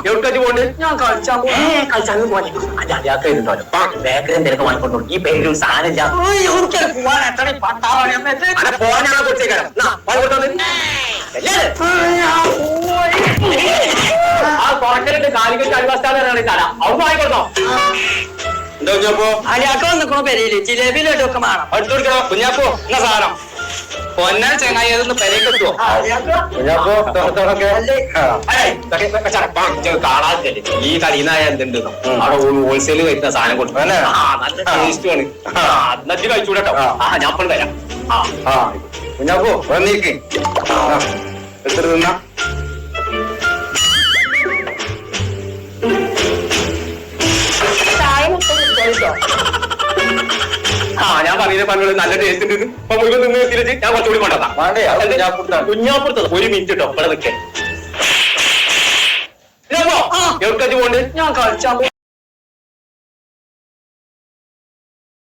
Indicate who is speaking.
Speaker 1: എവിടേക്ക് പോണ്ട്?
Speaker 2: ഞാൻ കളിച്ചാൽ പോലെ
Speaker 1: അല്ല അയാൾക്ക് ഇരുന്നോലും ബേക്കറി എന്തെങ്കിലും വാങ്ങിക്കൊണ്ടു. ഈ പേരിലും സാധനം പോകാനാണ് കൊടുത്തേക്കാരം. ആ കോട്ടലിട്ട് കാലിക്കറ്റ് അൽവാസ്ഥാനാണ് തല അവൻ വാങ്ങിക്കൊടുത്തോ? എന്താ കുഞ്ഞാപ്പോ?
Speaker 2: അലിയാക്ക വന്നിക്കണോ പെരയില് ജിലേബി ലഡുവൊക്കെ വേണം.
Speaker 1: അടുത്ത് കൊടുക്കണോ കുഞ്ഞാപ്പോ? എന്നാ സാധനം പൊന്നാൽ ചെങ്ങായി അതൊന്ന് പെരക്കെത്തുവോ? കാണാതില്ലേ ഈ കടീന്നായ എന്തുണ്ട് അവിടെ ഹോൾസെയിൽ വരുന്ന സാധനം കൊടുക്കും. നല്ല ടേസ്റ്റുമാണ്. എന്നിട്ട് കഴിച്ചൂടട്ടോ. ഞാൻ ഇപ്പോൾ വരാം.
Speaker 3: കുഞ്ഞാപ്പോ വന്നേക്ക് എത്ര തിന്നാ?
Speaker 1: ഞാൻ പറഞ്ഞത് നല്ല ടേസ്റ്റ് ഉണ്ട്. ഇപ്പൊ മുഴുവൻ നിന്ന് എത്തിയിട്ട് ഞാൻ കുറച്ചുകൂടി കൊണ്ടുവന്നാ. കുഞ്ഞാപ്പുറത്തത് ഒരു മിനിറ്റ് കേട്ടോ. ഇവിടെ നിൽക്കേ എവിടേക്ക് പോണ്ട്?
Speaker 2: ഞാൻ കളിച്ചാൽ